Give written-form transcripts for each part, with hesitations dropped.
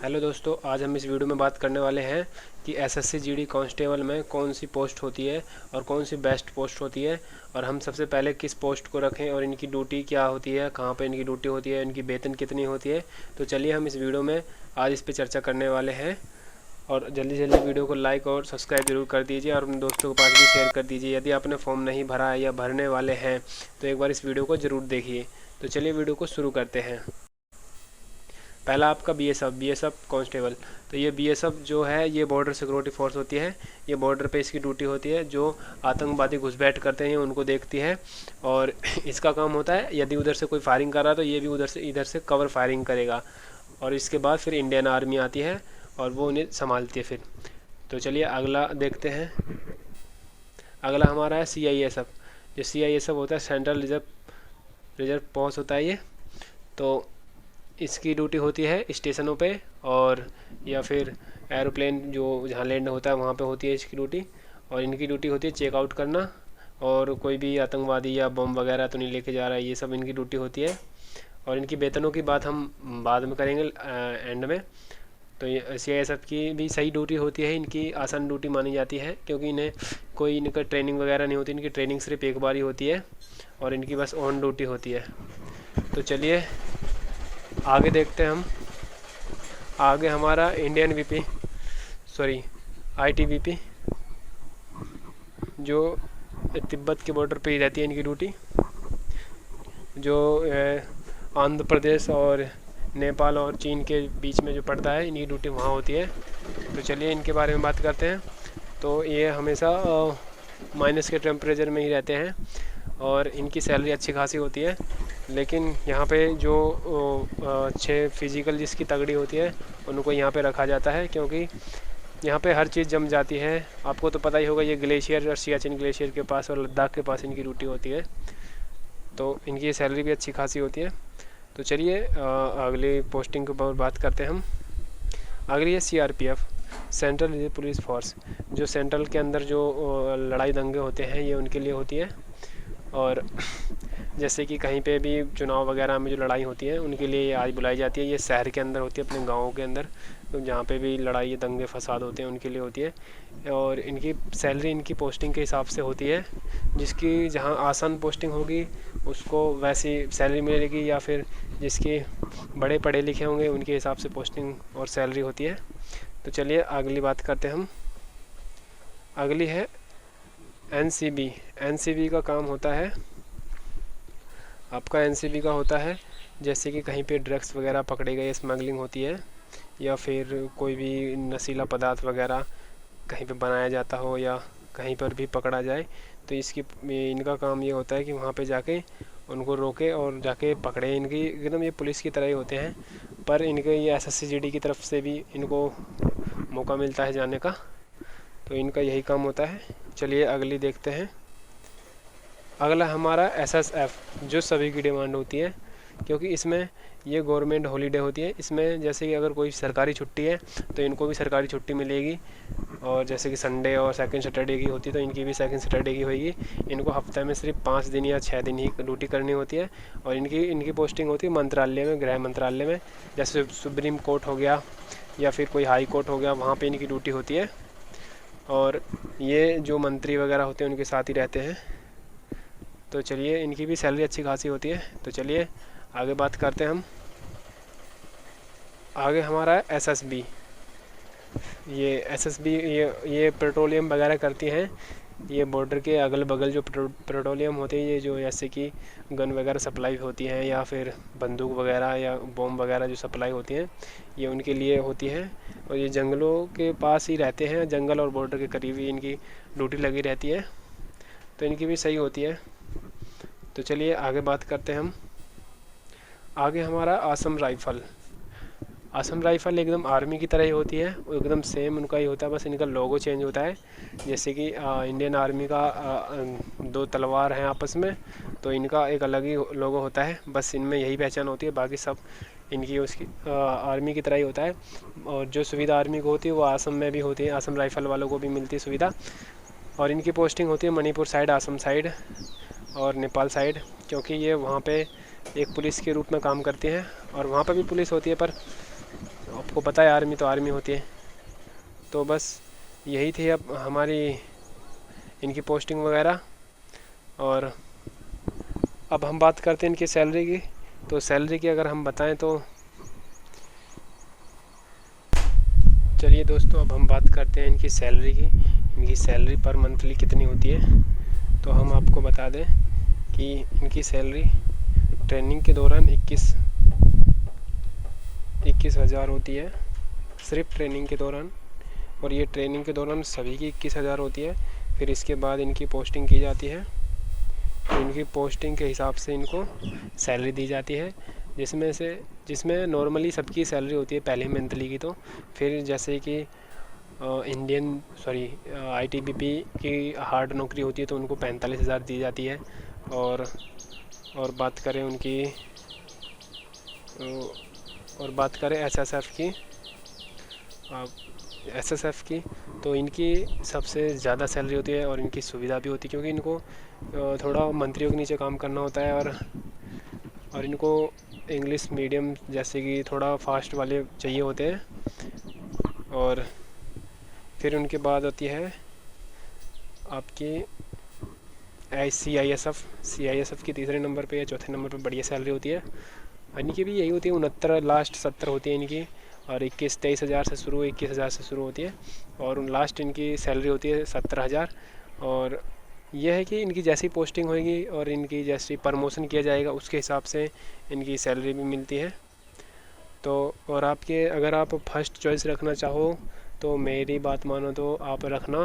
Hello दोस्तों, आज हम इस वीडियो में बात करने वाले हैं कि एसएससी जीडी कांस्टेबल में कौन सी पोस्ट होती है और कौन सी बेस्ट पोस्ट होती है, और हम सबसे पहले किस पोस्ट को रखें और इनकी ड्यूटी क्या होती है, कहाँ पे इनकी ड्यूटी होती है, इनकी वेतन कितनी होती है। तो चलिए हम इस वीडियो में आज इस पर चर्चा करने वाले हैं। और जल्दी जल्दी वीडियो को लाइक और सब्सक्राइब जरूर कर दीजिए और अपने दोस्तों के पास भी शेयर कर दीजिए। यदि आपने फॉर्म नहीं भरा है या भरने वाले हैं तो एक बार इस वीडियो को ज़रूर देखिए। तो चलिए वीडियो को शुरू करते हैं। पहला आपका बीएसएफ कांस्टेबल। तो ये बीएसएफ जो है ये बॉर्डर सिक्योरिटी फोर्स होती है। ये बॉर्डर पे इसकी ड्यूटी होती है, जो आतंकवादी घुसपैठ करते हैं उनको देखती है। और इसका काम होता है, यदि उधर से कोई फायरिंग कर रहा है तो ये भी इधर से कवर फायरिंग करेगा। और इसके बाद फिर इंडियन आर्मी आती है और वो उन्हें संभालती है फिर। तो चलिए अगला देखते हैं। अगला हमारा है सीआईएसएफ। जो सीआईएसएफ होता है सेंट्रल रिजर्व फोर्स होता है ये। तो इसकी ड्यूटी होती है स्टेशनों पे और या फिर एरोप्लेन जो जहाँ लैंड होता है वहाँ पे होती है इसकी ड्यूटी। और इनकी ड्यूटी होती है चेकआउट करना, और कोई भी आतंकवादी या बम वगैरह तो नहीं लेके जा रहा है, ये सब इनकी ड्यूटी होती है। और इनकी वेतनों की बात हम बाद में करेंगे एंड में। तो ये सीआईएसएफ की भी सही ड्यूटी होती है, इनकी आसान ड्यूटी मानी जाती है क्योंकि इन्हें कोई इनका ट्रेनिंग वगैरह नहीं होती। इनकी ट्रेनिंग सिर्फ एक बार ही होती है और इनकी बस ऑन ड्यूटी होती है। तो चलिए आगे देखते हैं हम। आगे हमारा आईटीबीपी जो तिब्बत के बॉर्डर पे ही रहती है इनकी ड्यूटी, जो आंध्र प्रदेश और नेपाल और चीन के बीच में जो पड़ता है इनकी ड्यूटी वहाँ होती है। तो चलिए इनके बारे में बात करते हैं। तो ये हमेशा माइनस के टेम्परेचर में ही रहते हैं और इनकी सैलरी अच्छी खासी होती है। लेकिन यहाँ पे जो अच्छे फिजिकल जिसकी तगड़ी होती है उनको यहाँ पे रखा जाता है, क्योंकि यहाँ पे हर चीज़ जम जाती है। आपको तो पता ही होगा, ये ग्लेशियर और सियाचिन ग्लेशियर के पास और लद्दाख के पास इनकी ड्यूटी होती है। तो इनकी सैलरी भी अच्छी खासी होती है। तो चलिए अगली पोस्टिंग के ऊपर बात करते हैं हम। अगली है CRPF, central reserve police force. जो सेंट्रल के अंदर जो लड़ाई दंगे होते हैं ये उनके लिए होती है। और जैसे कि कहीं पे भी चुनाव वगैरह में जो लड़ाई होती है उनके लिए आज बुलाई जाती है। ये शहर के अंदर होती है, अपने गाँव के अंदर, तो जहाँ पे भी लड़ाई दंगे फसाद होते हैं उनके लिए होती है। और इनकी सैलरी इनकी पोस्टिंग के हिसाब से होती है। जिसकी जहाँ आसान पोस्टिंग होगी उसको वैसी सैलरी मिलेगी, या फिर जिसके बड़े पढ़े लिखे होंगे उनके हिसाब से पोस्टिंग और सैलरी होती है। तो चलिए अगली बात करते हैं हम। अगली है एनसीबी। एनसीबी का काम होता है, आपका एनसीबी का होता है जैसे कि कहीं पे ड्रग्स वगैरह पकड़े गए, स्मगलिंग होती है, या फिर कोई भी नशीला पदार्थ वगैरह कहीं पे बनाया जाता हो या कहीं पर भी पकड़ा जाए, तो इनका काम ये होता है कि वहाँ पे जाके उनको रोके और जाके पकड़े। इनकी एकदम ये पुलिस की तरह ही होते हैं, पर इनके ये एसएससी जीडी की तरफ से भी इनको मौका मिलता है जाने का। तो इनका यही काम होता है। चलिए अगली देखते हैं। अगला हमारा एसएसएफ, जो सभी की डिमांड होती है, क्योंकि इसमें ये गवर्नमेंट हॉलीडे होती है। इसमें जैसे कि अगर कोई सरकारी छुट्टी है तो इनको भी सरकारी छुट्टी मिलेगी, और जैसे कि संडे और सेकंड सैटरडे की होती है तो इनकी भी सेकंड सैटरडे की होगी। इनको हफ्ते में सिर्फ 5 दिन या 6 दिन ही ड्यूटी करनी होती है। और इनकी पोस्टिंग होती है मंत्रालय में, गृह मंत्रालय में। जैसे सुप्रीम कोर्ट हो गया या फिर कोई हाई कोर्ट हो गया, वहाँ पर इनकी ड्यूटी होती है। और ये जो मंत्री वगैरह होते हैं उनके साथ ही रहते हैं। तो चलिए इनकी भी सैलरी अच्छी खासी होती है। तो चलिए आगे बात करते हैं हम। आगे हमारा है एसएसबी। ये एसएसबी ये पेट्रोलियम वगैरह करती हैं। ये बॉर्डर के अगल बगल जो पेट्रोलियम होते हैं, ये जो जैसे कि गन वगैरह सप्लाई होती हैं या फिर बंदूक वगैरह या बम वगैरह जो सप्लाई होती हैं, ये उनके लिए होती है। और ये जंगलों के पास ही रहते हैं, जंगल और बॉर्डर के करीब ही इनकी ड्यूटी लगी रहती है। तो इनकी भी सही होती है। तो चलिए आगे बात करते हैं हम। आगे हमारा असम राइफ़ल। असम राइफ़ल एकदम आर्मी की तरह ही होती है, एकदम सेम उनका ही होता है, बस इनका लोगो चेंज होता है। जैसे कि इंडियन आर्मी का 2 तलवार हैं आपस में, तो इनका एक अलग ही लोगो होता है, बस इनमें यही पहचान होती है। बाकी सब इनकी उसकी आर्मी की तरह ही होता है। और जो सुविधा आर्मी को होती है वो असम में भी होती है, असम राइफ़ल वालों को भी मिलती है सुविधा। और इनकी पोस्टिंग होती है मणिपुर साइड, असम साइड और नेपाल साइड, क्योंकि ये वहाँ पे एक पुलिस के रूप में काम करती हैं। और वहाँ पर भी पुलिस होती है, पर आपको पता है आर्मी तो आर्मी होती है। तो बस यही थी अब हमारी इनकी पोस्टिंग वगैरह। और अब हम बात करते हैं इनकी सैलरी की। तो सैलरी की अगर हम बताएं तो चलिए दोस्तों, अब हम बात करते हैं इनकी सैलरी की। इनकी सैलरी पर मंथली कितनी होती है, तो हम आपको बता दें कि इनकी सैलरी ट्रेनिंग के दौरान 21,000 होती है, सिर्फ ट्रेनिंग के दौरान। और ये ट्रेनिंग के दौरान सभी की 21,000 होती है। फिर इसके बाद इनकी पोस्टिंग की जाती है, तो इनकी पोस्टिंग के हिसाब से इनको सैलरी दी जाती है, जिसमें नॉर्मली सबकी सैलरी होती है पहले मंथली की। तो फिर जैसे कि ITBP की हार्ड नौकरी होती है तो उनको 45,000 दी जाती है। और बात करें उनकी और बात करें SSF की, तो इनकी सबसे ज़्यादा सैलरी होती है और इनकी सुविधा भी होती है, क्योंकि इनको थोड़ा मंत्रियों के नीचे काम करना होता है। और इनको इंग्लिश मीडियम जैसे कि थोड़ा फास्ट वाले चाहिए होते हैं। और फिर उनके बाद होती है आपकी CISF की तीसरे नंबर पे या चौथे नंबर पे बढ़िया सैलरी होती है। इनकी भी यही होती है, 69 लास्ट 70 होती है इनकी। और 23,000 से शुरू 21,000 से शुरू होती है। और लास्ट इनकी सैलरी होती है 17,000। और यह है कि इनकी जैसी पोस्टिंग होगी और इनकी जैसी प्रमोशन किया जाएगा उसके हिसाब से इनकी सैलरी भी मिलती है। तो और अगर आप फर्स्ट चॉइस रखना चाहो तो मेरी बात मानो तो आप रखना,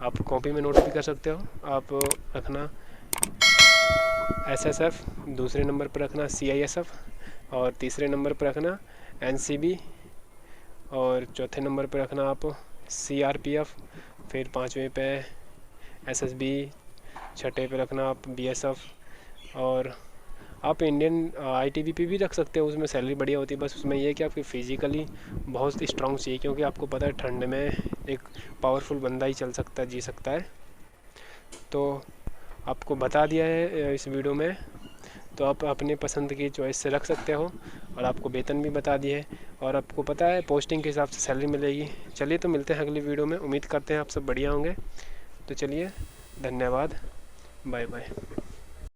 आप कॉपी में नोट भी कर सकते हो, आप रखना SSF, दूसरे नंबर पर रखना CISF, और तीसरे नंबर पर रखना NCB, और चौथे नंबर पर रखना आप CRPF, फिर पाँचवें पे SSB, छठे पे रखना आप BSF। और आप इंडियन ITBP भी रख सकते हो, उसमें सैलरी बढ़िया होती है। बस उसमें यह है कि आपकी फ़िज़िकली बहुत स्ट्रॉन्ग चाहिए, क्योंकि आपको पता है ठंड में एक पावरफुल बंदा ही जी सकता है। तो आपको बता दिया है इस वीडियो में, तो आप अपने पसंद की चॉइस से रख सकते हो। और आपको वेतन भी बता दिए है, और आपको पता है पोस्टिंग के हिसाब से सैलरी मिलेगी। चलिए, तो मिलते हैं अगली वीडियो में। उम्मीद करते हैं आप सब बढ़िया होंगे। तो चलिए, धन्यवाद, बाय बाय।